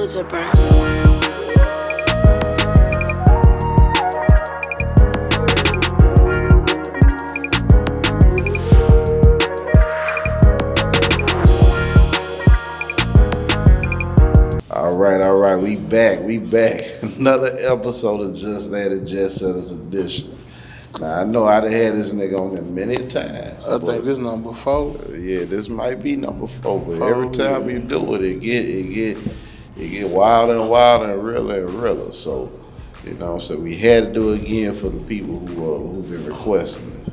loser, bro. All right, we back. Another episode of Just That and Jetsetters edition. Now I know I done had this nigga on there many times. I think this number 4. Yeah, this might be number 4, but 4, every time you do it, it get wilder and wilder and realer. So, you know, so we had to do it again for the people who've been requesting it.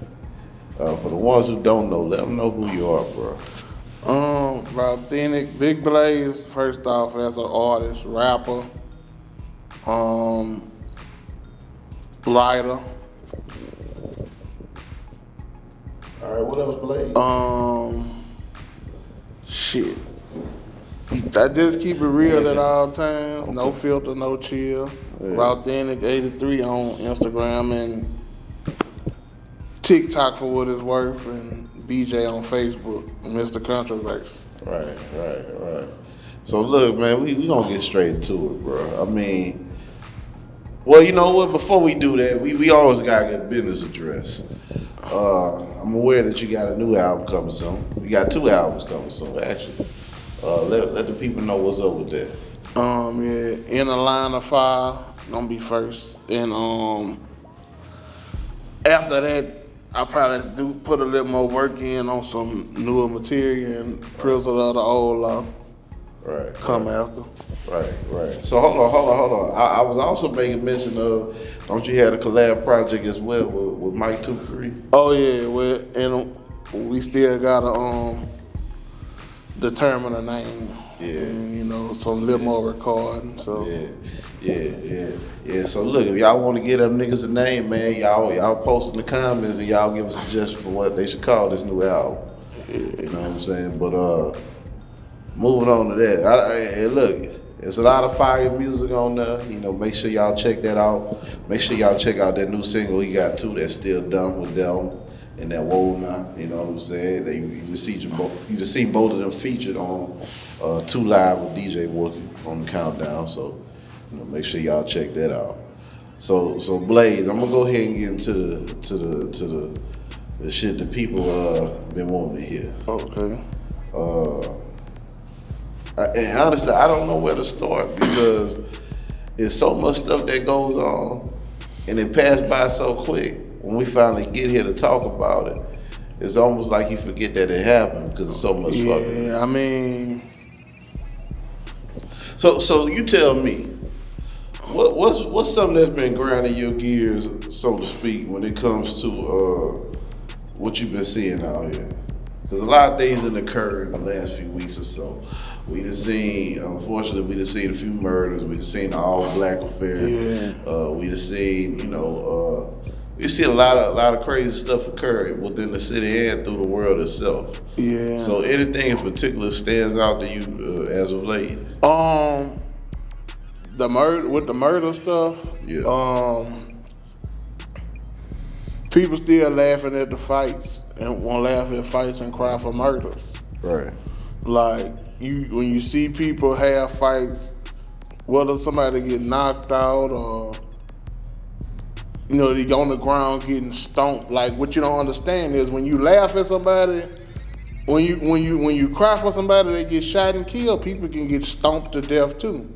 For the ones who don't know, let them know who you are, bro. Authentic, Big Blaze, first off, as an artist, rapper, writer, All right, what else, Blade? shit. I just keep it real at all times, no filter, no chill. Authentic 83 on Instagram and TikTok for what it's worth, and BJ on Facebook, Mr. Controversy. Right. So look, man, we gonna get straight to it, bro. I mean, well, you know what? Before we do that, we always gotta get a business address. I'm aware that you got a new album coming soon. You got 2 albums coming soon, actually. Let the people know what's up with that. Yeah, In a Line of Fire, gonna be first. And after that, I probably put a little more work in on some newer material, and Prison of the Old Law come after. Right. So hold on. I was also making mention of, don't you have a collab project as well with Mike 23? Oh yeah, well, and we still gotta determine a name. Yeah. And, you know, some little more recording. So Yeah. So look, if y'all want to get them niggas a name, man, y'all post in the comments and y'all give a suggestion for what they should call this new album. You know what I'm saying? But moving on to that, and look, there's a lot of fire music on there. You know, make sure y'all check that out. Make sure y'all check out that new single he got too, that's Still Done with Del and that Whoa Now. You know what I'm saying? You just see both of them featured on 2 Live with DJ Wookie on the Countdown. So, you know, make sure y'all check that out. So Blaze, I'm gonna go ahead and get into the shit that people been wanting to hear. okay. And honestly, I don't know where to start because there's so much stuff that goes on, and it passed by so quick. When we finally get here to talk about it, it's almost like you forget that it happened because there's so much fucking. Yeah, I mean. So you tell me, what's something that's been grinding your gears, so to speak, when it comes to what you've been seeing out here? Because a lot of things have occurred in the last few weeks or so. Unfortunately, we just seen a few murders. We just seen the all-black affair. Yeah. We just seen, we see a lot of crazy stuff occur within the city and through the world itself. Yeah. So anything in particular stands out to you as of late? The murder stuff. Yeah. People still laughing at the fights and won't laugh at fights and cry for murders. Right. Like when you see people have fights, whether somebody get knocked out or they on the ground getting stomped. Like what you don't understand is when you laugh at somebody, when you cry for somebody that gets shot and killed, people can get stomped to death too.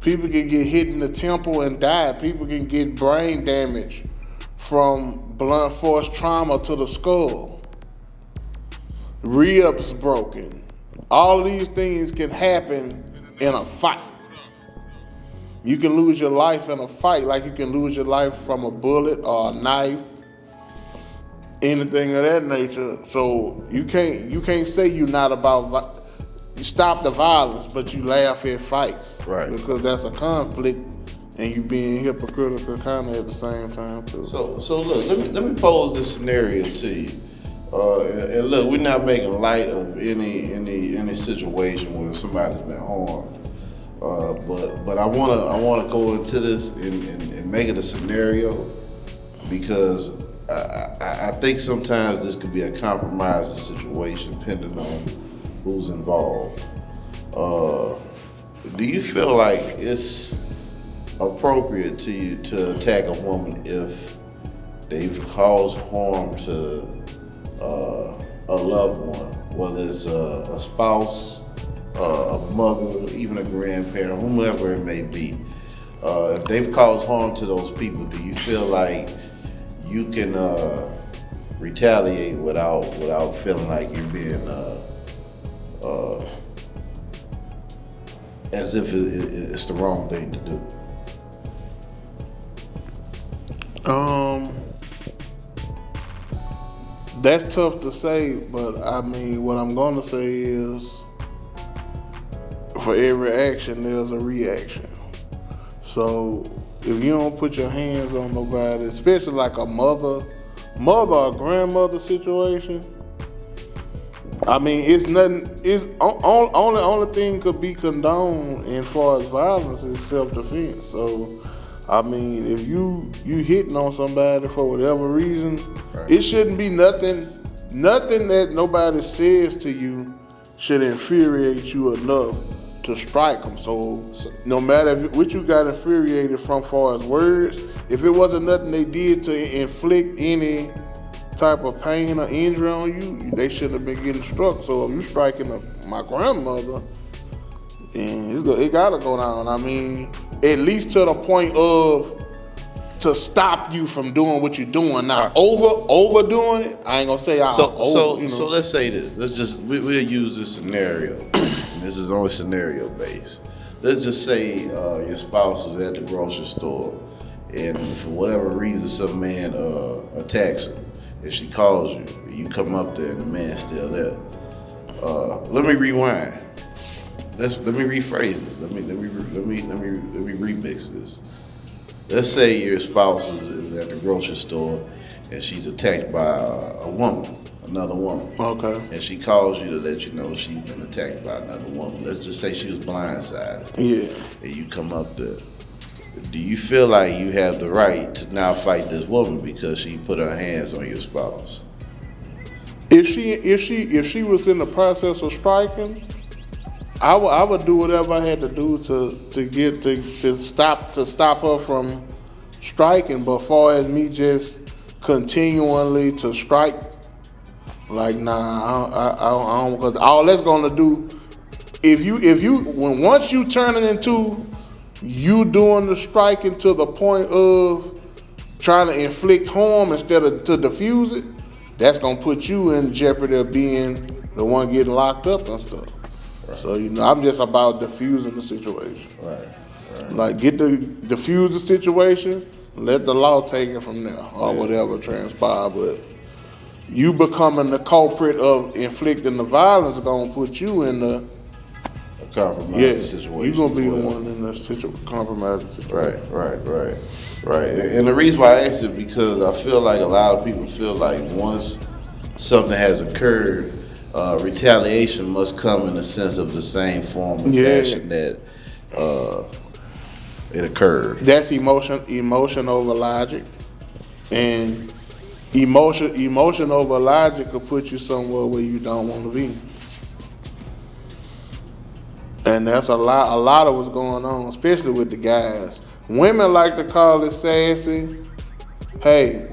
People can get hit in the temple and die. People can get brain damage from blunt force trauma to the skull. Ribs broken. All of these things can happen in a fight. You can lose your life in a fight like you can lose your life from a bullet or a knife, anything of that nature. So you can't say you're not about, you stop the violence, but you laugh at fights. Right. Because that's a conflict and you being hypocritical kind of at the same time too. So look, let me pose this scenario to you. And look, we're not making light of any situation where somebody's been harmed. But I wanna go into this and make it a scenario because I think sometimes this could be a compromising situation depending on who's involved. Do you feel like it's appropriate to you to attack a woman if they've caused harm to a loved one, whether it's a spouse, a mother, even a grandparent, whomever it may be? If they've caused harm to those people, do you feel like you can retaliate without feeling like you're being as if it's the wrong thing to do? That's tough to say, but I mean, what I'm gonna say is, for every action, there's a reaction. So if you don't put your hands on nobody, especially like a mother or grandmother situation, I mean, it's nothing. It's only thing could be condoned as far as violence is self-defense. So, I mean, if you hitting on somebody for whatever reason, right, it shouldn't be nothing that nobody says to you should infuriate you enough to strike them. So no matter what you got infuriated from, far as words, if it wasn't nothing they did to inflict any type of pain or injury on you, they shouldn't have been getting struck. So if you striking my grandmother, then it gotta go down. I mean, at least to the point of to stop you from doing what you're doing. Now, overdoing it, I ain't gonna say So let's say this. We'll use this scenario. This is only scenario based. Let's just say your spouse is at the grocery store, and for whatever reason, some man attacks her. If she calls you, you come up there and the man's still there. Let me rewind. Let me rephrase this. Let me remix this. Let's say your spouse is at the grocery store and she's attacked by another woman. Okay. And she calls you to let you know she's been attacked by another woman. Let's just say she was blindsided. Yeah. And you come up there. Do you feel like you have the right to now fight this woman because she put her hands on your spouse? If she was in the process of striking, I would do whatever I had to do to stop her from striking. But far as me just continually to strike, like nah, I don't, because all that's gonna do, once you turn it into you doing the striking to the point of trying to inflict harm instead of to diffuse it, that's gonna put you in jeopardy of being the one getting locked up and stuff. Right. So I'm just about diffusing the situation. Right. Like diffuse the situation, let the law take it from there or whatever transpire. But you becoming the culprit of inflicting the violence gonna put you in the compromising situation. You're gonna be the one in the compromising situation. Right. And the reason why I asked it because I feel like a lot of people feel like once something has occurred, retaliation must come in the sense of the same form and fashion that it occurred. That's emotion over logic, and emotion over logic could put you somewhere where you don't want to be. And that's a lot of what's going on, especially with the guys. Women like to call it sassy. Hey,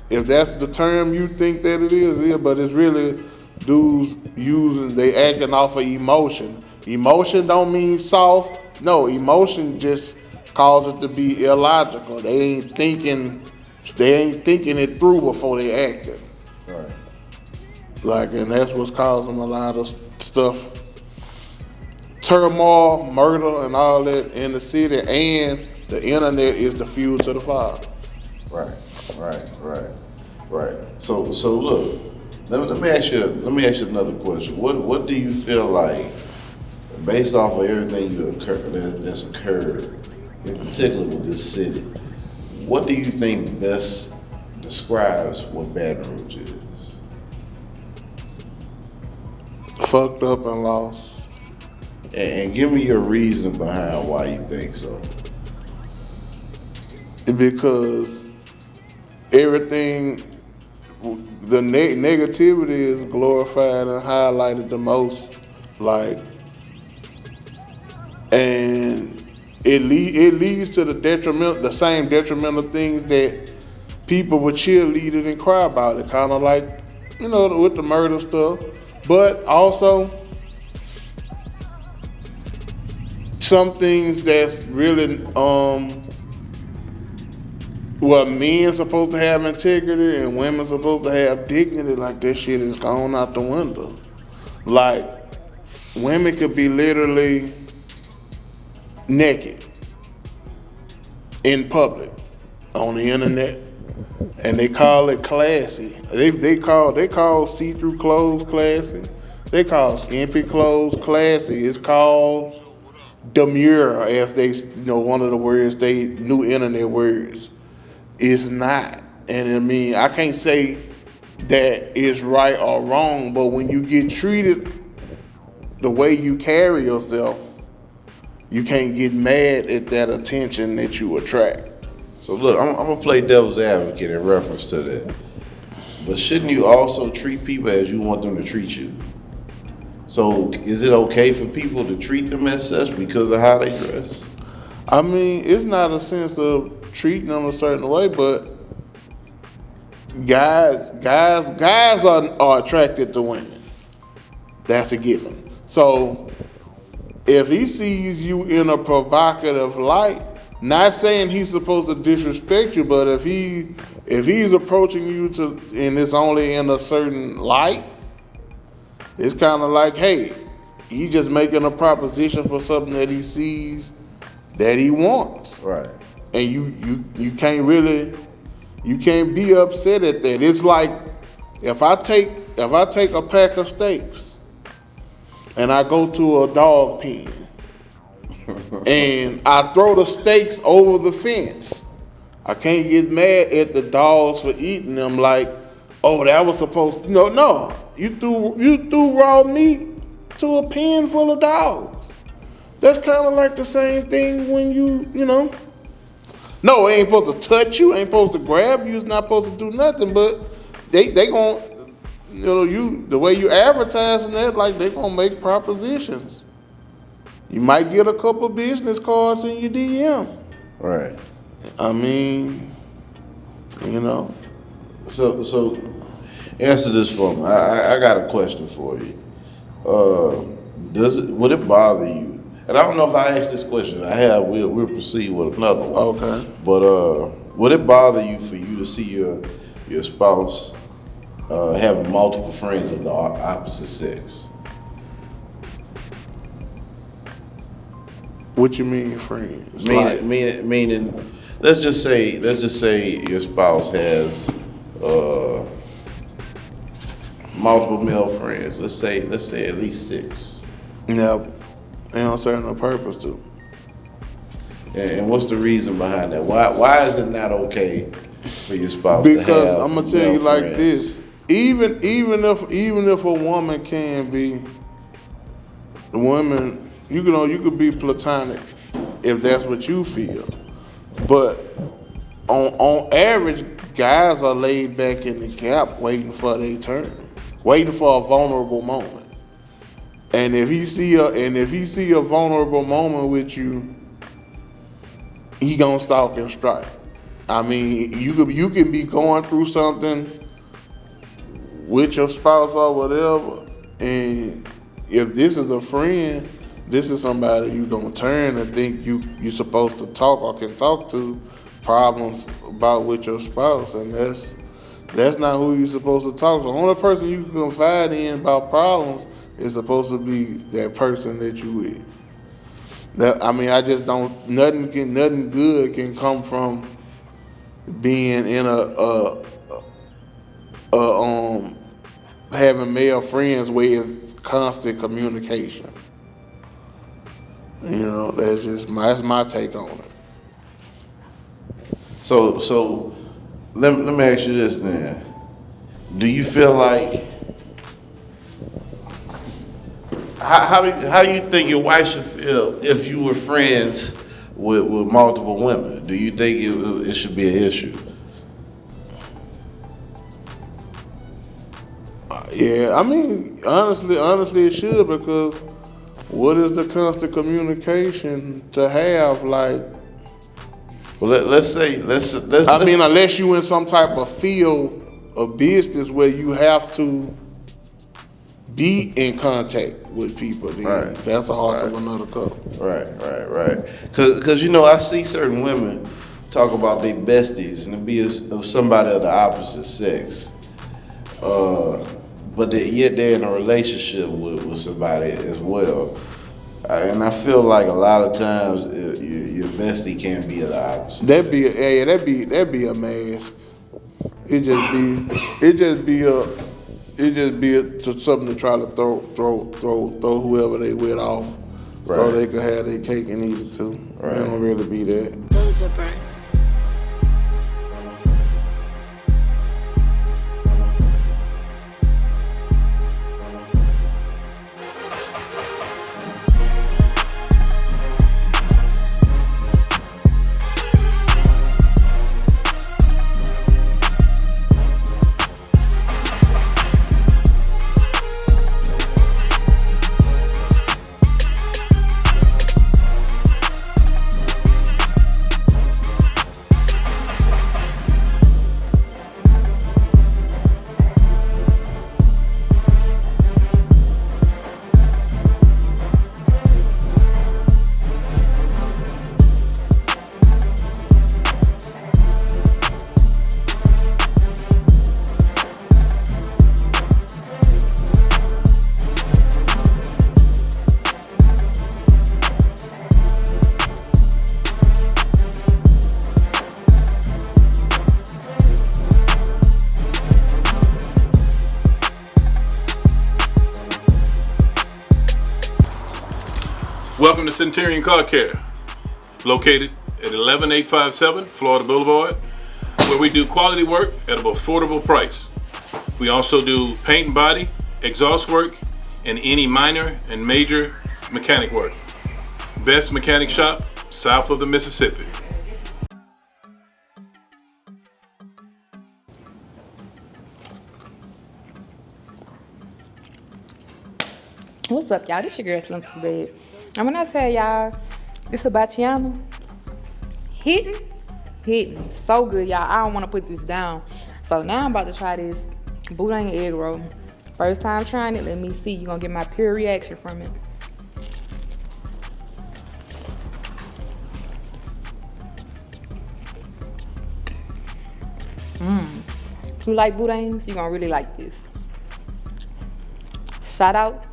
if that's the term you think that it is, but it's really dudes they acting off of emotion. Emotion don't mean soft. No, emotion just causes it to be illogical. They ain't thinking it through before they act it. Right. And that's what's causing a lot of stuff. Turmoil, murder, and all that in the city, and the internet is the fuel to the fire. Right. So look, let me ask you another question. What do you feel like, based off of everything that's occurred, in particular with this city, what do you think best describes what Baton Rouge is? Fucked up and lost. And give me your reason behind why you think so. Because everything, the negativity is glorified and highlighted the most. And it leads to the same detrimental things that people would cheerlead it and cry about it, kind of like, with the murder stuff. But also, some things that's really, well, men supposed to have integrity and women supposed to have dignity, like that shit is gone out the window. Like, women could be literally naked in public on the internet, and they call it classy. They call see-through clothes classy. They call skimpy clothes classy. It's called demure, as they, one of the words, they new internet words. It's not. And I mean, I can't say that it's right or wrong, but when you get treated the way you carry yourself, you can't get mad at that attention that you attract. So look, I'm gonna play devil's advocate in reference to that. But shouldn't you also treat people as you want them to treat you? So is it okay for people to treat them as such because of how they dress? I mean, it's not a sense of treating them a certain way, but guys are attracted to women. That's a given. So if he sees you in a provocative light, not saying he's supposed to disrespect you, but if he's approaching you and it's only in a certain light, it's kind of like, hey, he just making a proposition for something that he sees that he wants. Right. And you can't be upset at that. It's like if I take a pack of steaks and I go to a dog pen and I throw the steaks over the fence, I can't get mad at the dogs for eating them like, oh, that was supposed to, no. You threw raw meat to a pen full of dogs. That's kind of like the same thing when no, it ain't supposed to touch you, ain't supposed to grab you, it's not supposed to do nothing, but they gon' the way you advertising that, like they gonna make propositions. You might get a couple business cards in your DM. Right. I mean, So answer this for me. I got a question for you. Would it bother you? And I don't know if I asked this question. We'll proceed with another one. Okay. But would it bother you for you to see your spouse having multiple friends of the opposite sex? What you mean, friends? Meaning, let's just say your spouse has multiple male friends. Let's say at least 6. Yeah, they don't serve no purpose to. And what's the reason behind that? Why is it not okay for your spouse Because to have I'm gonna tell you like friends? this: even if a woman can be, the woman, you could be platonic if that's what you feel, but on average, guys are laid back in the gap waiting for their turn, waiting for a vulnerable moment. And if he see a vulnerable moment with you, he gonna stalk and strike. I mean, you can be going through something with your spouse or whatever, and if this is a friend, this is somebody you gonna turn and think you supposed to talk or can talk to problems about with your spouse, and that's not who you supposed to talk to. The only person you can confide in about problems is supposed to be that person that you with. I just don't. Nothing good can come from being in having male friends where it's constant communication. That's my take on it. So let me ask you this then. Do you feel like how do you think your wife should feel if you were friends with multiple women? Do you think it should be an issue? Yeah, I mean, honestly, it should, because what is the constant communication to have? Like, Well, let's I mean, unless you in some type of field of business where you have to be in contact with people, then Right. that's a horse of another color. Right. Cause you know I see certain women talk about their besties and it be of somebody of the opposite sex, but yet they're in a relationship with somebody as well. And I feel like a lot of times your bestie can't be of the opposite. That'd be a mask. It just be something to try to throw whoever they with off, so Right. they could have their cake and eat it too. Right. It don't really be that. Those are burnt. Welcome to Centurion Car Care, located at 11857 Florida Boulevard, where we do quality work at an affordable price. We also do paint and body, exhaust work, and any minor and major mechanic work. Best mechanic shop south of the Mississippi. What's up, y'all? This your girl Slim Too Bad. And when I tell y'all, this Hibachiano, hitting, so good, y'all. I don't want to put this down. So now I'm about to try this boudin egg roll. First time trying it, let me see. You're gonna get my pure reaction from it. If you like boudins, you're gonna really like this. Shout out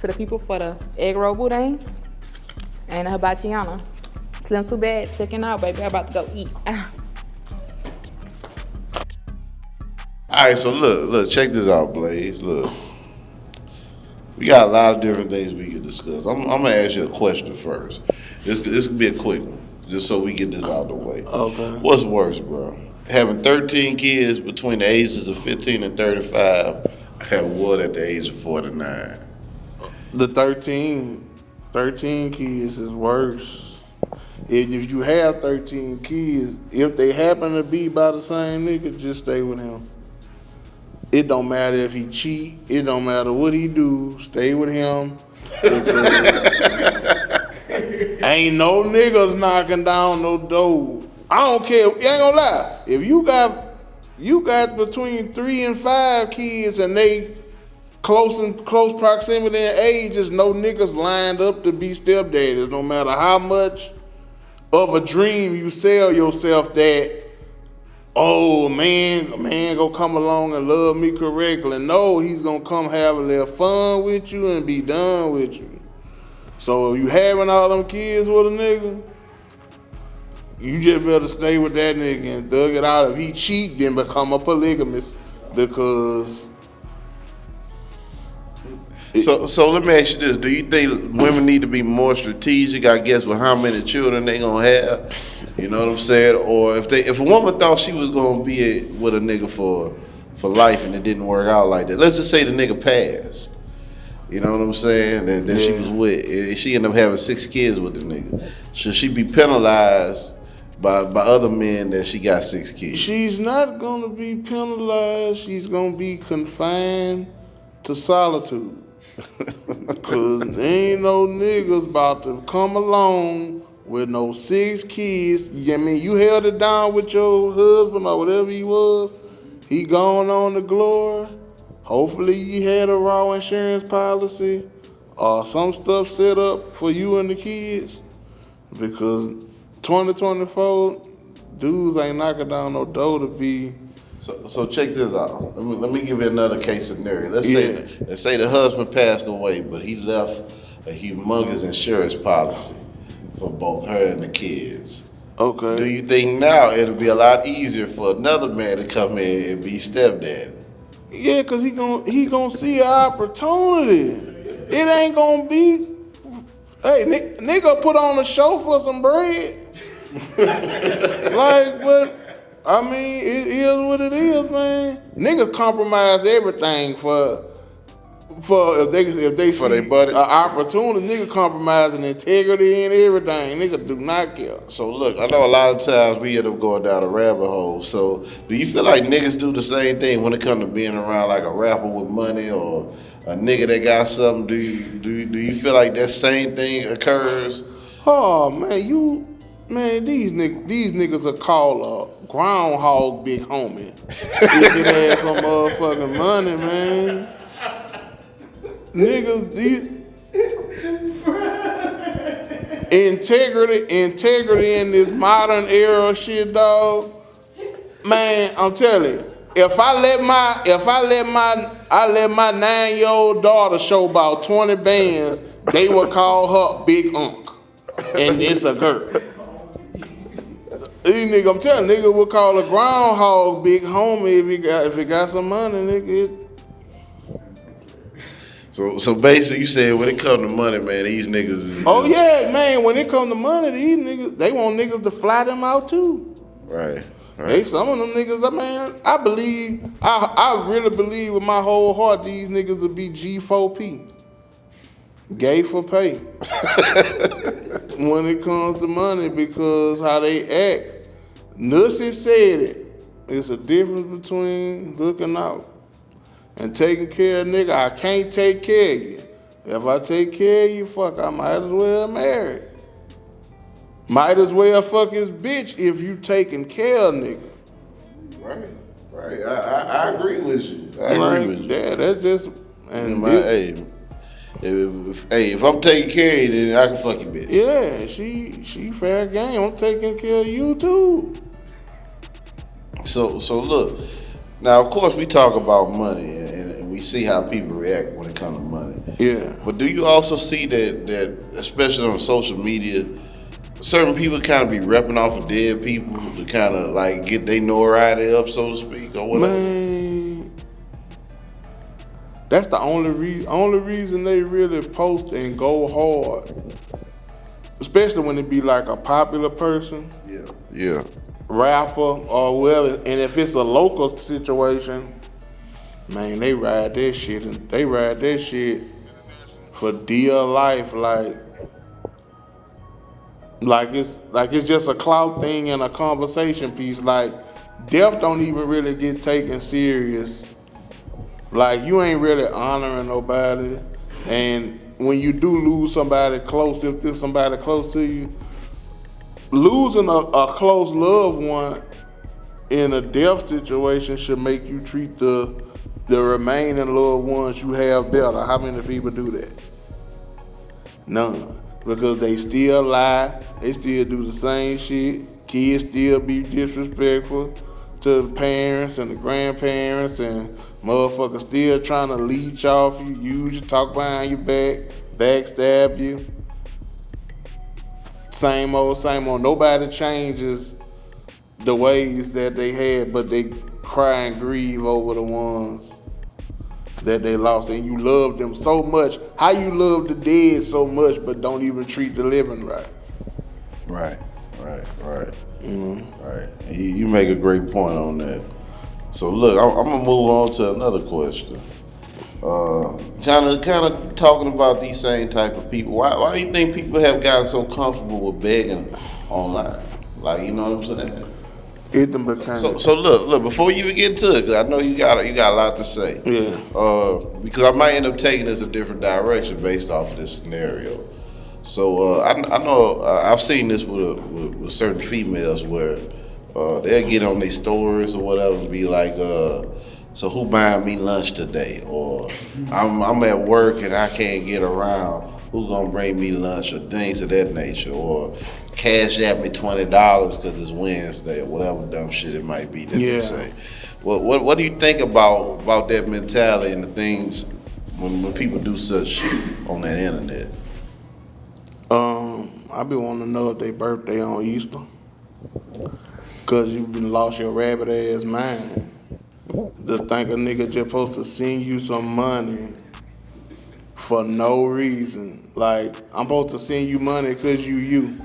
to the people for the egg roll boudins and the hibachiano. Slim Too Bad, checking out, baby. I'm about to go eat. All right, so look, check this out, Blaze. Look, we got a lot of different things we can discuss. I'm gonna ask you a question first. This could be a quick one, just so we get this out of the way. Okay. What's worse, bro? Having 13 kids between the ages of 15 and 35, and one at the age of 49. The 13 kids is worse. If you have 13 kids, if they happen to be by the same nigga, just stay with him. It don't matter if he cheat. It don't matter what he do. Stay with him. Ain't no niggas knocking down no door. I don't care. You ain't gonna lie. If you got between 3 and 5 kids and they close proximity in age, there's no niggas lined up to be stepdaddies. No matter how much of a dream you sell yourself that, oh man gonna come along and love me correctly. No, he's gonna come have a little fun with you and be done with you. So if you having all them kids with a nigga, you just better stay with that nigga and thug it out. If he cheat, then become a polygamist, because So let me ask you this: do you think women need to be more strategic, I guess, with how many children they gonna have? You know what I'm saying? Or if a woman thought she was gonna be with a nigga for life and it didn't work out like that, let's just say the nigga passed. You know what I'm saying? That she was with, she ended up having 6 kids with the nigga. Should she be penalized by other men that she got 6 kids? she's not gonna be penalized. She's gonna be confined to solitude. Cause there ain't no niggas about to come along with no 6 kids. I mean, you held it down with your husband or whatever he was. He gone on to glory. Hopefully you had a raw insurance policy or some stuff set up for you and the kids. Because 2024, dudes ain't knocking down no door to be. So check this out. Let me give you another case scenario. Let's Yeah. say the husband passed away, but he left a humongous insurance policy for both her and the kids. Okay. Do you think now it'll be a lot easier for another man to come in and be stepdad? Yeah, cause he gon' see an opportunity. It ain't gonna be, hey, nigga put on a show for some bread. Like, but I mean, it is what it is, man. Nigga compromise everything for if they For see they buddy. an opportunity. Nigga compromising integrity and everything. Nigga do not care. So look, I know a lot of times we end up going down a rabbit hole. So do you feel like niggas do the same thing when it comes to being around like a rapper with money or a nigga that got something? Do you feel like that same thing occurs? Oh man, these niggas are called a groundhog big homie. If it had some motherfucking money, man. Niggas, these integrity in this modern era shit, dog. Man, I'm telling you, if I let my 9-year-old daughter show about 20 bands, they would call her Big Unk, and it's a girl. These nigga, I'm telling you, nigga would call a groundhog big homie if he got some money, nigga. So basically, you said when it comes to money, man, these niggas is. Oh yeah, man. When it come to money, these niggas, they want niggas to fly them out too. Right. Hey, some of them niggas, man, I really believe with my whole heart these niggas will be G4P. Gay for pay. When it comes to money, because how they act. Nussie said it. It's a difference between looking out and taking care of nigga. I can't take care of you. If I take care of you, fuck, I might as well marry. Might as well fuck his bitch if you taking care of nigga. Right. I agree with you. I agree with you. Yeah, that's just. And if I'm taking care of you, then I can fuck your bitch. yeah, she fair game. I'm taking care of you too. So look, now of course we talk about money and we see how people react when it comes to money. Yeah. But do you also see that especially on social media, certain people kind of be repping off of dead people to kind of like get their notoriety up, so to speak, or whatever? Man, that's the only reason they really post and go hard. Especially when it be like a popular person. Yeah. Rapper or whatever, and if it's a local situation, man, they ride that shit for dear life, like it's just a clout thing and a conversation piece. Like death don't even really get taken serious. Like you ain't really honoring nobody, and when you do lose somebody close, if there's somebody close to you, losing a close loved one in a death situation should make you treat the remaining loved ones you have better. How many people do that? None. Because they still lie, they still do the same shit. Kids still be disrespectful to the parents and the grandparents, and motherfuckers still trying to leech off you, use you, talk behind your back, backstab you. Same old. Nobody changes the ways that they had, but they cry and grieve over the ones that they lost. And you love them so much. How you love the dead so much, but don't even treat the living right? Right. Mm-hmm. Right. You make a great point on that. So look, I'm gonna move on to another question. Kind of talking about these same type of people. Why do you think people have gotten so comfortable with begging online? Like, you know what I'm saying? It done became. So look. Before you even get into it, 'cause I know you got a lot to say. Yeah. Because I might end up taking this a different direction based off of this scenario. So I know I've seen this with certain females where they'll get on their stories or whatever and be like, so who buying me lunch today? Or I'm at work and I can't get around. Who gonna bring me lunch or things of that nature? Or cash at me $20 because it's Wednesday or whatever dumb shit it might be that they say. What do you think about that mentality and the things when people do such shit on that internet? I be wanting to know if they birthday on Easter. Cause you been lost your rabbit ass mind. To think a nigga just supposed to send you some money for no reason. Like, I'm supposed to send you money cause you.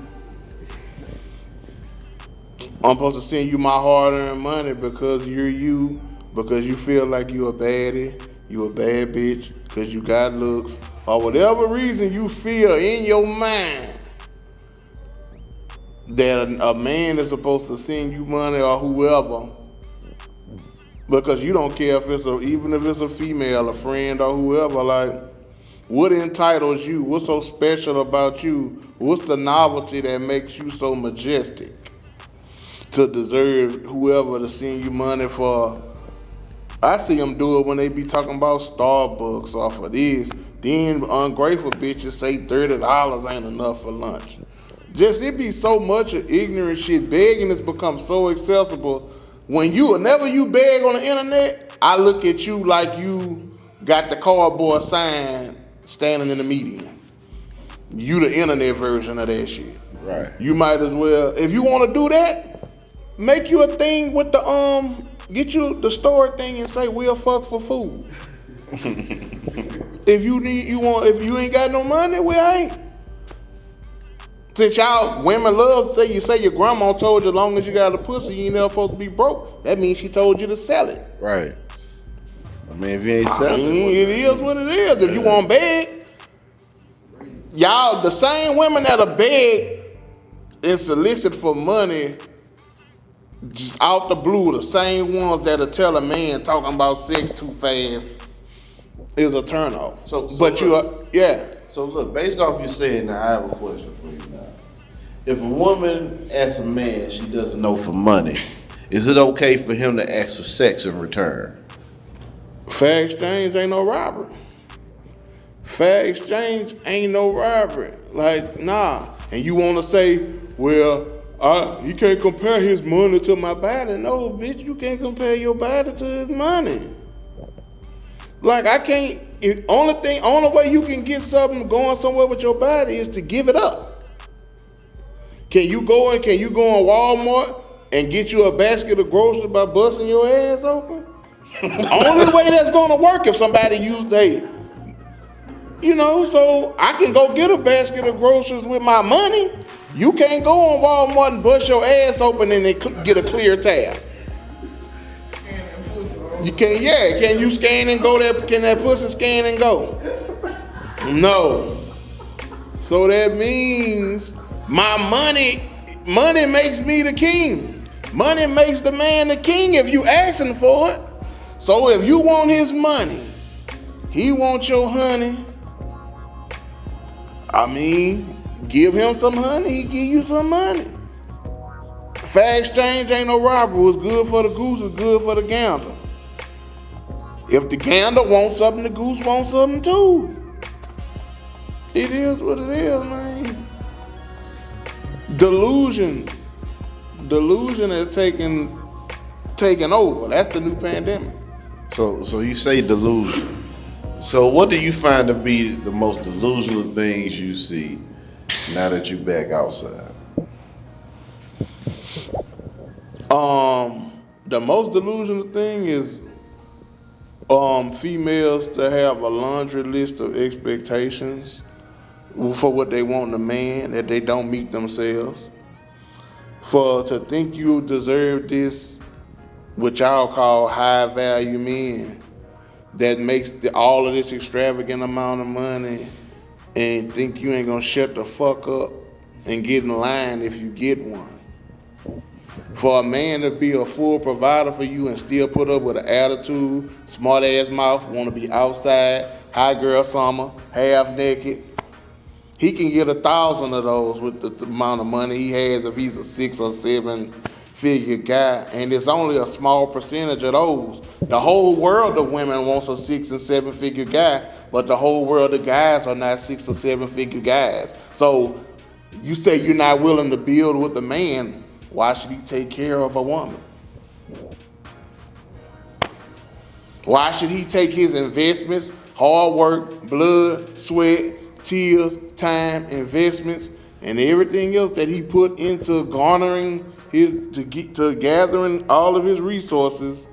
I'm supposed to send you my hard-earned money because you're you, because you feel like you a baddie, you a bad bitch, because you got looks, or whatever reason you feel in your mind that a man is supposed to send you money or whoever, because you don't care if even if it's a female, a friend or whoever. Like, what entitles you? What's so special about you? What's the novelty that makes you so majestic to deserve whoever to send you money for? I see them do it when they be talking about Starbucks off of this. Then ungrateful bitches say $30 ain't enough for lunch. Just, it be so much of ignorant shit. Begging has become so accessible. Whenever you beg on the internet, I look at you like you got the cardboard sign standing in the median. You the internet version of that shit. Right. You might as well, if you want to do that, make you a thing with the get you the store thing and say we'll fuck for food. If you ain't got no money, we ain't. Since y'all women love to say your grandma told you as long as you got a pussy, you ain't never supposed to be broke. That means she told you to sell it. Right. I mean, if you ain't selling it is what it is. If you want beg, y'all the same women that'll beg and solicit for money just out the blue, the same ones that'll tell a man talking about sex too fast is a turnoff. So look, based off you saying that, I have a question for you now. If a woman asks a man she doesn't know for money, is it okay for him to ask for sex in return? Fair exchange ain't no robbery. Fair exchange ain't no robbery. Like, nah. And you want to say, well, he can't compare his money to my body. No, bitch, you can't compare your body to his money. Like, I can't. Only way you can get something going somewhere with your body is to give it up. Can you go on Walmart and get you a basket of groceries by busting your ass open? Only way that's gonna work if somebody used so I can go get a basket of groceries with my money. You can't go on Walmart and bust your ass open and then get a clear tab. You can't, can you scan and go there? Can that pussy scan and go? No. So that means my money makes me the king. Money makes the man the king if you asking for it. So if you want his money, he wants your honey. I mean, give him some honey, he give you some money. Fair exchange ain't no robbery. What's good for the goose is good for the gander. If the gander wants something, the goose wants something too. It is what it is, man. Delusion has taken over. That's the new pandemic. So you say delusion. So what do you find to be the most delusional things you see now that you back outside? The most delusional thing is females to have a laundry list of expectations for what they want in a man that they don't meet themselves. To think you deserve this, what y'all call high value men, that makes all of this extravagant amount of money, and think you ain't gonna shut the fuck up and get in line if you get one. For a man to be a full provider for you and still put up with an attitude, smart ass mouth, want to be outside, high girl summer, half naked, he can get 1,000 of those with the amount of money he has if he's a 6 or 7 figure guy. And it's only a small percentage of those. The whole world of women wants a 6 and 7 figure guy, but the whole world of guys are not 6 or 7 figure guys. So you say you're not willing to build with a man, why should he take care of a woman? Why should he take his investments, hard work, blood, sweat, tears, time, investments, and everything else that he put into garnering to gathering all of his resources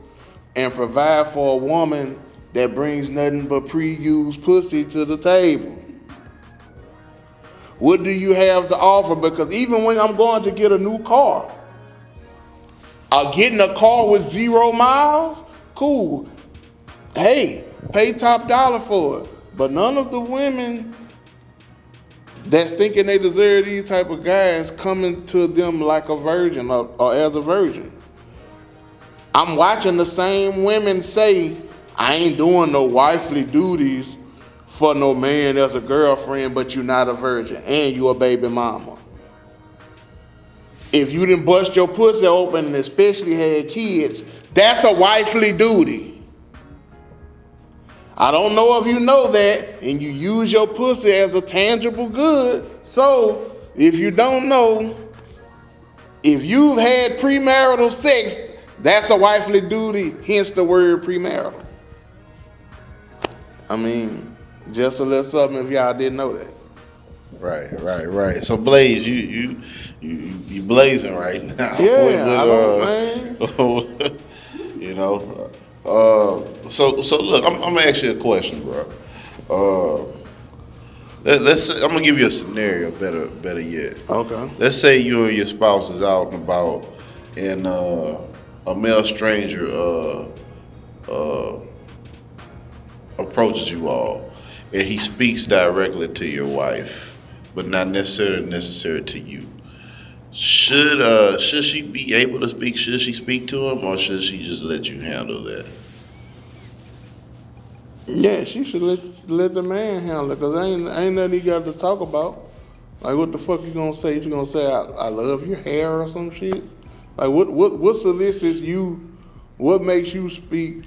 and provide for a woman that brings nothing but pre-used pussy to the table? What do you have to offer? Because even when I'm going to get a new car, getting a car with 0 miles, cool. Hey, pay top dollar for it. But none of the women that's thinking they deserve these type of guys coming to them like a virgin or as a virgin. I'm watching the same women say, I ain't doing no wifely duties for no man as a girlfriend, but you're not a virgin and you a baby mama. If you didn't bust your pussy open and especially had kids, that's a wifely duty. I don't know if you know that, and you use your pussy as a tangible good. So, if you don't know, if you've had premarital sex, that's a wifely duty, hence the word premarital. I mean, just a little something if y'all didn't know that. Right. So Blaze, you blazing right now. Yeah, I don't, man. You know. So look, I'm gonna ask you a question, bro. Let's I'm gonna give you a scenario, better yet. Okay. Let's say you and your spouse is out and about, and a male stranger approaches you all, and he speaks directly to your wife, but not necessarily to you. Should she be able to speak? Should she speak to him, or should she just let you handle that? Yeah, she should let the man handle it, cause ain't nothing he got to talk about. Like, what the fuck you gonna say? You gonna say I love your hair or some shit? Like, what solicits you? What makes you speak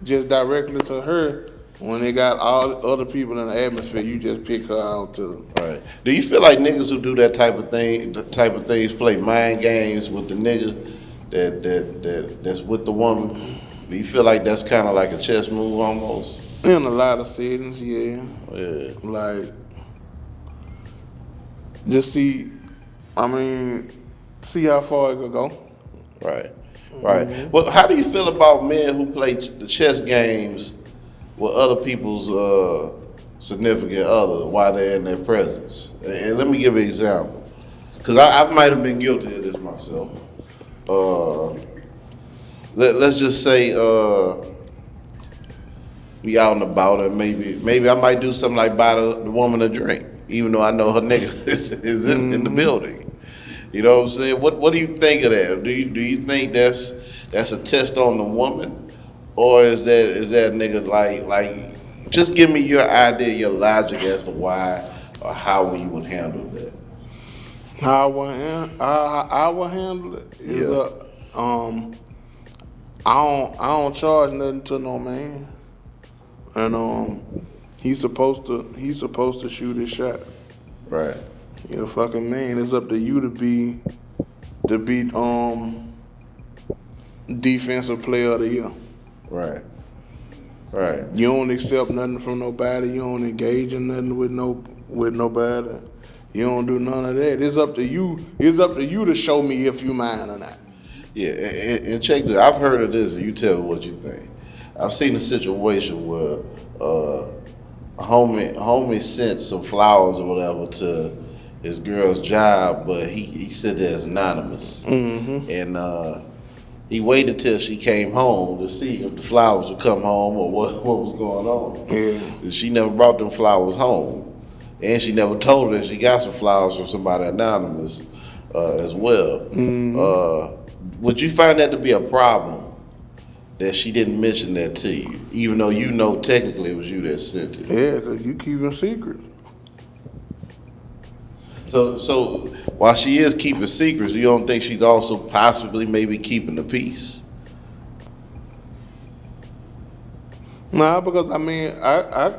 just directly to her when they got all the other people in the atmosphere? You just pick her out to. Right. Do you feel like niggas who do that type of things play mind games with the nigga that's with the woman? Do you feel like that's kind of like a chess move almost? In a lot of settings, yeah. Yeah. Like, just see how far it could go. Right. Well, how do you feel about men who play the chess games with other people's significant other while they're in their presence? And let me give an example, because I might have been guilty of this myself. Let's just say we out and about, and maybe I might do something like buy the woman a drink, even though I know her nigga is in the building. You know what I'm saying? What do you think of that? Do you think that's a test on the woman, or is that nigga like just give me your idea, your logic as to why or how you would handle that? How I will handle it is I don't charge nothing to no man, and he's supposed to shoot his shot. Right. You're a fucking man. It's up to you to be defensive player of the year. Right. You don't accept nothing from nobody. You don't engage in nothing with nobody. You don't do none of that. It's up to you. It's up to you to show me if you mine or not. Yeah, and check this. I've heard of this, and you tell me what you think. I've seen a situation where homie sent some flowers or whatever to his girl's job, but he said that it's anonymous. Mm-hmm. And he waited till she came home to see if the flowers would come home or what was going on. Yeah. And she never brought them flowers home. And she never told her that she got some flowers from somebody anonymous as well. Mm-hmm. would you find that to be a problem that she didn't mention that to you, even though you know technically it was you that sent it? Yeah, because you keeping secrets. So while she is keeping secrets, you don't think she's also possibly maybe keeping the peace? Nah, because I mean,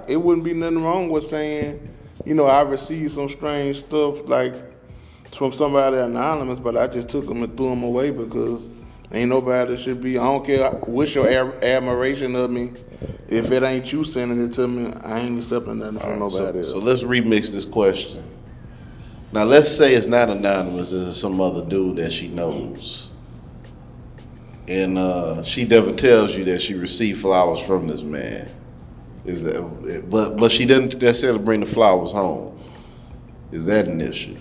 it wouldn't be nothing wrong with saying, you know, I received some strange stuff like from somebody anonymous, but I just took them and threw them away because ain't nobody that should be. I don't care what's your admiration of me. If it ain't you sending it to me, I ain't accepting nothing from nobody else. So let's remix this question. Now let's say it's not anonymous, it's some other dude that she knows. And she never tells you that she received flowers from this man. Is that, but she doesn't necessarily bring the flowers home. Is that an issue?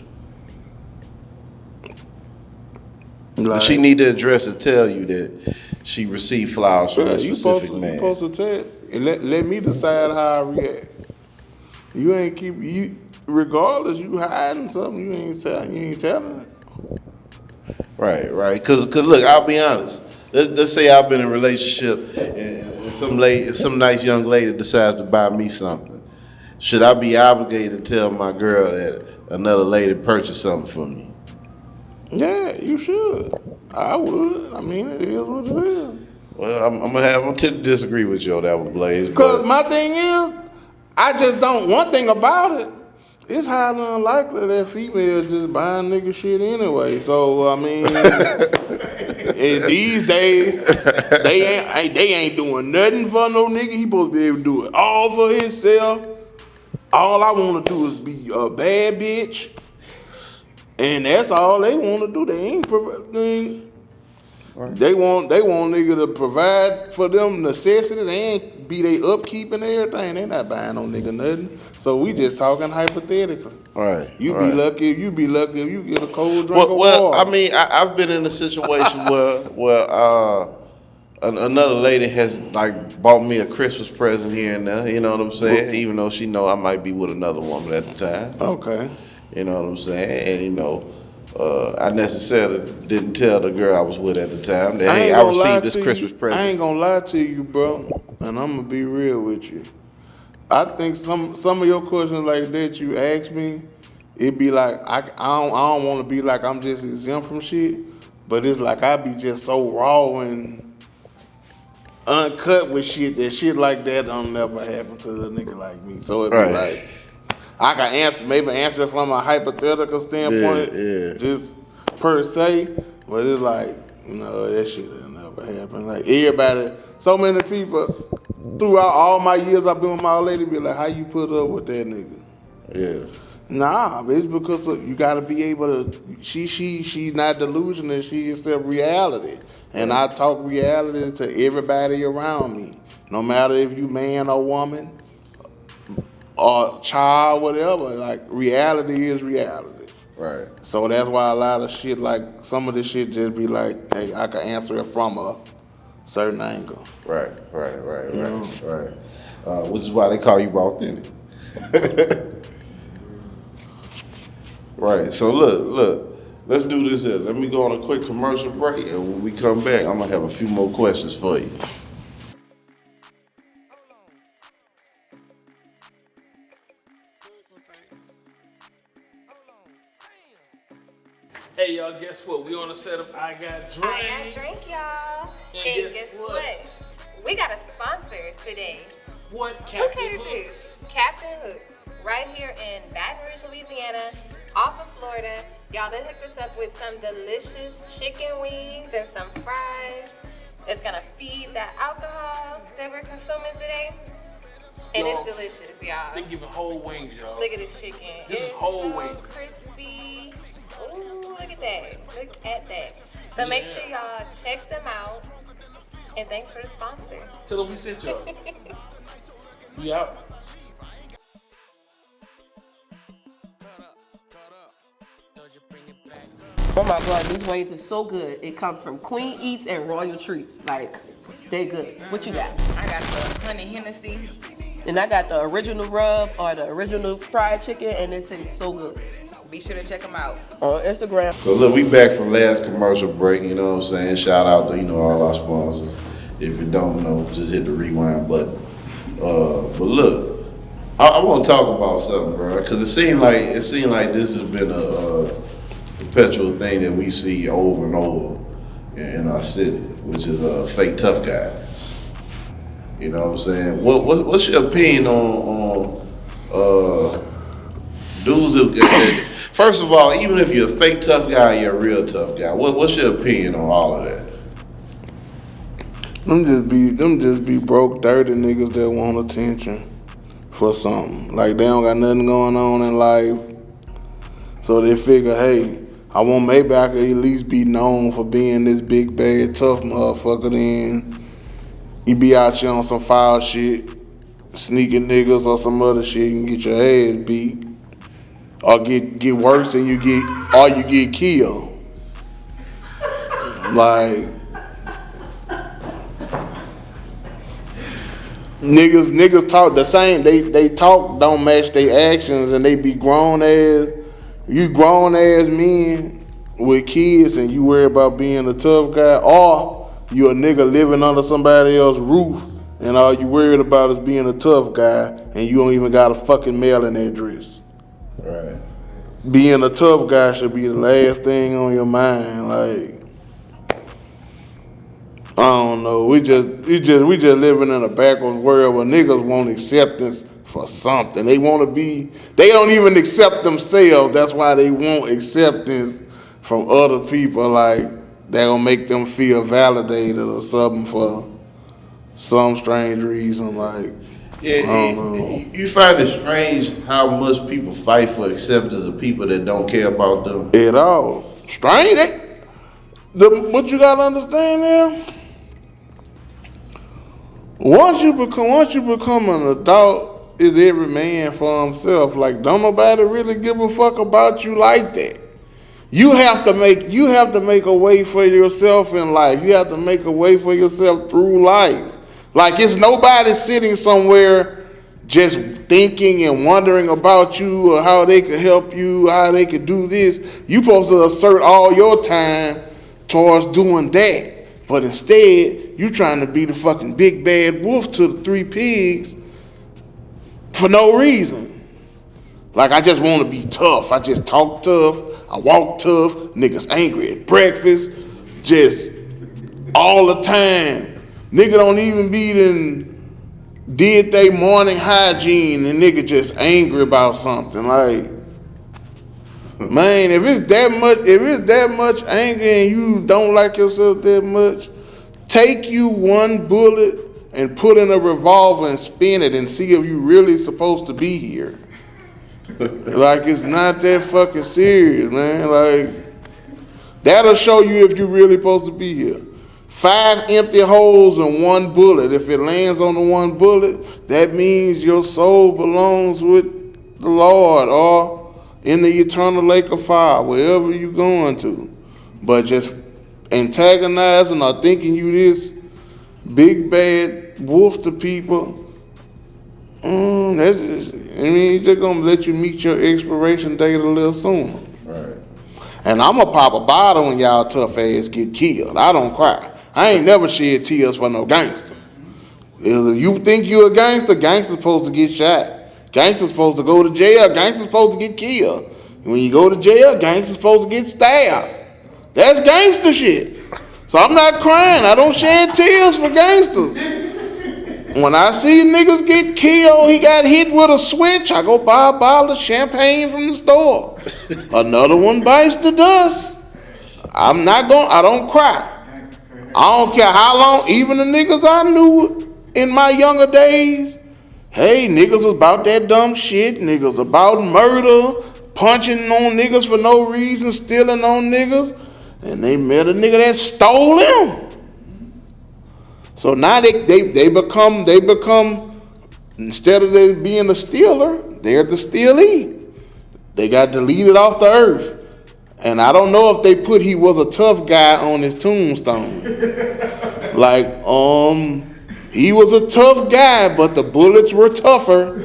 Like, She need to address and tell you that she received flowers from a specific man. You supposed to tell and let me decide how I react. You ain't regardless, you hiding something, you ain't telling it. Right. Cause look, I'll be honest. Let's say I've been in a relationship and some nice young lady decides to buy me something. Should I be obligated to tell my girl that another lady purchased something for me? Yeah, you should. I would. I mean, it is what it is. Well, I'm gonna tend to disagree with you on that one, Blaze. Because my thing is, I just don't. One thing about it, it's highly unlikely that females just buying nigga shit anyway. So I mean, these days they ain't doing nothing for no nigga. He supposed to be able to do it all for himself. All I want to do is be a bad bitch. And that's all they want to do. They ain't they want nigga to provide for them necessities. They ain't be they upkeep and everything. They not buying no nigga nothing. So we just talking hypothetically. Right. You be lucky if you get a cold drink of water. Well, I mean, I've been in a situation where another lady has like bought me a Christmas present here and there. You know what I'm saying? Even though she know I might be with another woman at the time. Okay. You know what I'm saying? And you know, I necessarily didn't tell the girl I was with at the time that hey, I received this Christmas present. I ain't gonna lie to you, bro, and I'm gonna be real with you. I think some of your questions like that you ask me, it be like I don't want to be like I'm just exempt from shit, but it's like I be just so raw and uncut with shit that shit like that don't never happen to a nigga like me. So it be like. I can answer it from a hypothetical standpoint, just per se, but it's like, no, that shit will never happen. Like everybody, so many people throughout all my years I've been with my old lady be like, how you put up with that nigga? Yeah. Nah, it's because you gotta be able to. She's not delusional. She accept reality, and I talk reality to everybody around me, no matter if you man or woman. Or child, whatever, like reality is reality. Right. So that's why a lot of shit, like some of this shit just be like, hey, I can answer it from a certain angle. Right. Which is why they call you authentic. Right. So look, let's do this here. Let me go on a quick commercial break, and when we come back, I'm gonna have a few more questions for you. Hey y'all, guess what? We on the set of I Got Drink. I Got Drink, y'all. And guess what? We got a sponsor today. What? Captain Look at Hooks? this. Captain Hooks. Right here in Baton Rouge, Louisiana, off of Florida. Y'all, they hooked us up with some delicious chicken wings and some fries. It's gonna feed that alcohol that we're consuming today. And Y'all, it's delicious, y'all. They giving whole wings, y'all. Look at this chicken. This is it's whole so wing. crispy. Ooh, look at that. Look at that. So make sure y'all check them out. And thanks for the sponsor. Tell them we sent y'all. We out. Oh my God, these wings are so good. It comes from Queen Eats and Royal Treats. Like, they good. What you got? I got the honey Hennessy. And I got the original rub or the original fried chicken, and it tastes so good. Be sure to check them out. On Instagram. So look, we back from last commercial break, you know what I'm saying? Shout out to, all our sponsors. If you don't know, just hit the rewind button. But look, I want to talk about something, bro, because it seemed like this has been a perpetual thing that we see over and over in our city, which is fake tough guys. You know what I'm saying? What's your opinion on dudes that, first of all, even if you're a fake tough guy, you're a real tough guy. What's your opinion on all of that? Them just be broke, dirty niggas that want attention for something. Like they don't got nothing going on in life, so they figure, hey, maybe I could at least be known for being this big bad tough motherfucker. Then you be out here on some foul shit, sneaking niggas or some other shit, and get your ass beat, or get worse and you get killed. Like. Niggas talk the same. They talk don't match their actions, and they be grown ass men with kids, and you worry about being a tough guy, or you a nigga living under somebody else's roof, and all you worried about is being a tough guy, and you don't even got a fucking mailing address. Right. Being a tough guy should be the last thing on your mind. Like, I don't know. We just living in a backwards world where niggas want acceptance for something. They don't even accept themselves. That's why they want acceptance from other people. Like, that gonna make them feel validated or something for some strange reason. Like, I don't know. You find it strange how much people fight for acceptance of people that don't care about them? At all. Strange. What you gotta understand now? Once you become an adult, is every man for himself. Like, don't nobody really give a fuck about you like that. You have to make a way for yourself in life. You have to make a way for yourself through life. Like, it's nobody sitting somewhere just thinking and wondering about you or how they could help you, how they could do this. You supposed to assert all your time towards doing that. But instead, you trying to be the fucking big bad wolf to the three pigs for no reason. Like, I just want to be tough. I just talk tough. I walk tough. Niggas angry at breakfast. Just all the time. Nigga don't even did they morning hygiene and nigga just angry about something. Like, man, if it's that much anger and you don't like yourself that much, take you one bullet and put in a revolver and spin it and see if you really supposed to be here. Like, it's not that fucking serious, man. Like, that'll show you if you really supposed to be here. 5 empty holes and 1 bullet. If it lands on the 1 bullet, that means your soul belongs with the Lord or in the eternal lake of fire, wherever you going to. But just antagonizing or thinking you this big bad wolf to people, it's just gonna let you meet your expiration date a little sooner. Right. And I'ma pop a bottle when y'all tough ass get killed. I don't cry. I ain't never shed tears for no gangster. If you think you a gangster, gangster's supposed to get shot. Gangster's supposed to go to jail. Gangster's supposed to get killed. When you go to jail, gangster's supposed to get stabbed. That's gangster shit. So I'm not crying. I don't shed tears for gangsters. When I see niggas get killed, he got hit with a switch, I go buy a bottle of champagne from the store. Another one bites the dust. I don't cry. I don't care how long, even the niggas I knew in my younger days, hey, niggas was about that dumb shit. Niggas about murder, punching on niggas for no reason, stealing on niggas. And they met a nigga that stole them. So now they become, instead of they being a stealer, they're the stealee. They got deleted off the earth. And I don't know if they put he was a tough guy on his tombstone. Like, he was a tough guy, but the bullets were tougher.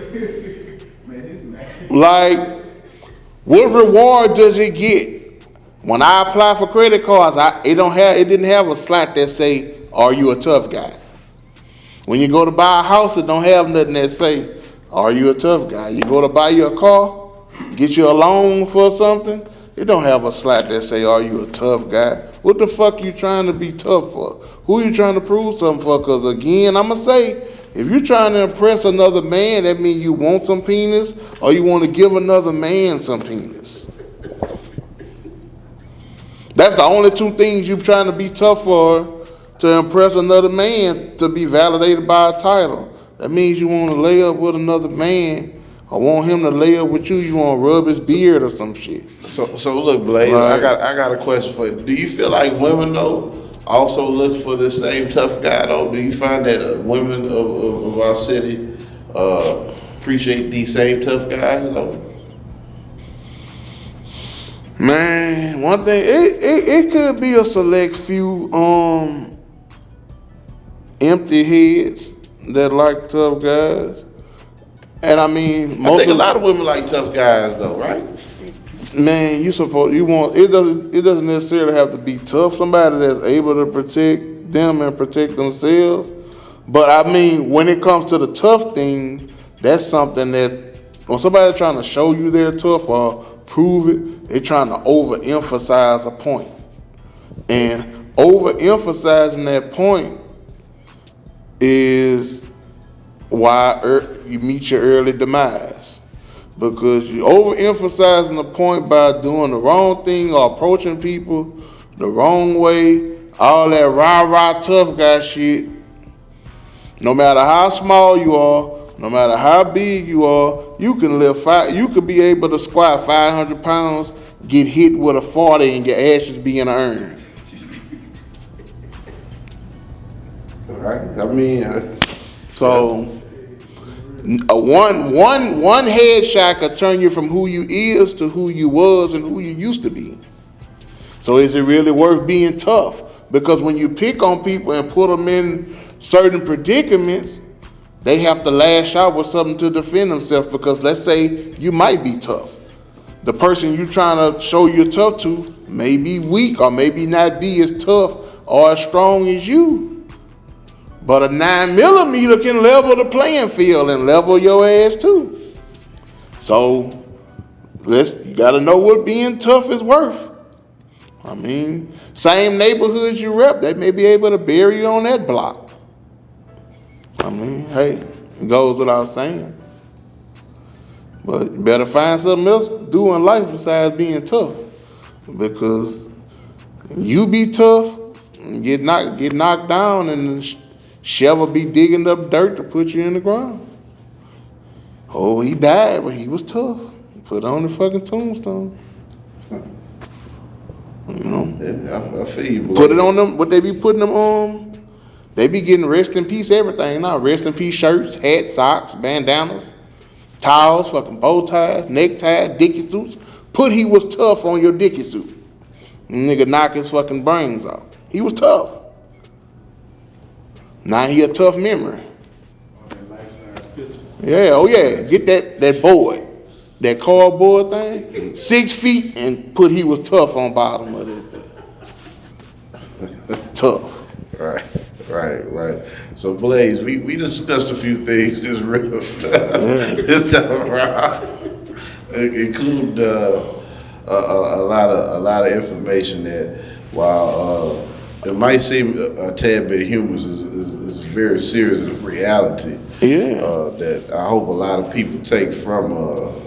Like, What reward does it get? When I apply for credit cards, it didn't have a slot that say, "Are you a tough guy?" When you go to buy a house, it don't have nothing that say, "Are you a tough guy?" You go to buy you a car, get you a loan for something, it don't have a slot that say, "Are you a tough guy?" What the fuck you trying to be tough for? Who you trying to prove something for? Because again, I'ma say, if you're trying to impress another man, that means you want some penis or you want to give another man some penis. That's the only two things you're trying to be tough for, to impress another man, to be validated by a title. That means you want to lay up with another man or want him to lay up with you. You want to rub his beard or some shit. So look, Blaze, Right. I got a question for you. Do you feel like women though also look for the same tough guy though? Do you find that women of our city appreciate these same tough guys though? Man, one thing, it could be a select few empty heads that like tough guys. And I mean, I think a lot of women like tough guys though, right? Man, it doesn't necessarily have to be tough. Somebody that's able to protect them and protect themselves. But I mean, when it comes to the tough thing, that's something that when somebody's trying to show you they're tough or prove it, they're trying to overemphasize a point. And overemphasizing that point is why you meet your early demise. Because you overemphasizing the point by doing the wrong thing or approaching people the wrong way, all that rah-rah tough guy shit. No matter how small you are, no matter how big you are, you could be able to squat 500 pounds, get hit with a 40 and your ashes be in an urn. Right. I mean, So one headshot could turn you from who you is to who you was and who you used to be. So is it really worth being tough? Because when you pick on people and put them in certain predicaments, they have to lash out with something to defend themselves. Because let's say you might be tough. The person you're trying to show you're tough to may be weak or maybe not be as tough or as strong as you. But a 9mm can level the playing field and level your ass too. So you gotta know what being tough is worth. I mean, same neighborhoods you rep, they may be able to bury you on that block. I mean, hey, it goes without saying. But you better find something else to do in life besides being tough. Because you be tough, get knocked down, and Shovel be digging up dirt to put you in the ground. Oh, he died, but he was tough. Put on the fucking tombstone. You know? Yeah, I feel you, boy. Put it on them, what they be putting them on? They be getting rest in peace everything now. Rest in peace shirts, hats, socks, bandanas, towels, fucking bow ties, neckties, dicky suits. Put he was tough on your dicky suit. Nigga knock his fucking brains out. He was tough. Now he a tough memory. Yeah, oh yeah. Get that board. That cardboard thing. 6 feet and put he was tough on bottom of it. Tough. Right. So Blaze, we discussed a few things this this time around, include a lot of information that, while it might seem a tad bit humorous, is very serious in reality. Yeah. That I hope a lot of people take from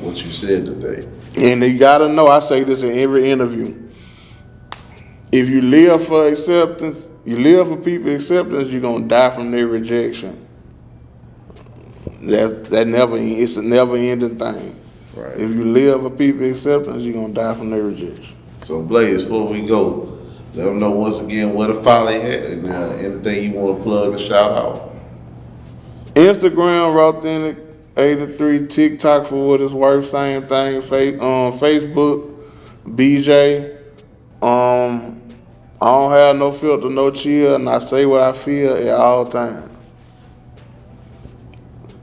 what you said today. And you gotta know, I say this in every interview. If you live for acceptance, you live for people's acceptance, you're gonna die from their rejection. It's a never ending thing. Right. If you live for people's acceptance, you're gonna die from their rejection. So Blaze, before we go, let them know once again where to follow you at and anything you want to plug or shout out. Instagram, Authentic83, TikTok for what it's worth, same thing. Facebook, BJ. I don't have no filter, no chill, and I say what I feel at all times.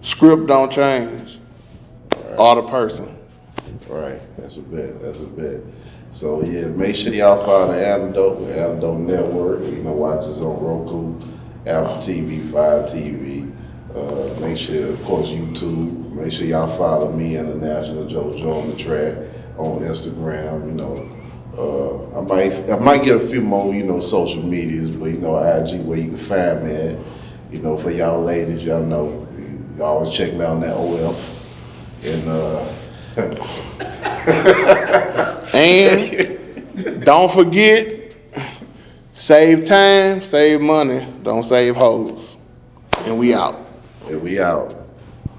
Script don't change, or the person. Right. That's a bet. That's a bet. So yeah, make sure y'all follow the Antidote Network. You know, watch us on Roku, Apple TV, Fire TV. Make sure, of course, YouTube. Make sure y'all follow me, International JoJo on the track on Instagram. You know, I might get a few more, you know, social medias, but you know, IG where you can find me at. You know, for y'all ladies, y'all know, you always check me out on that OF. And And don't forget, save time, save money, don't save hoes. And we out. we out.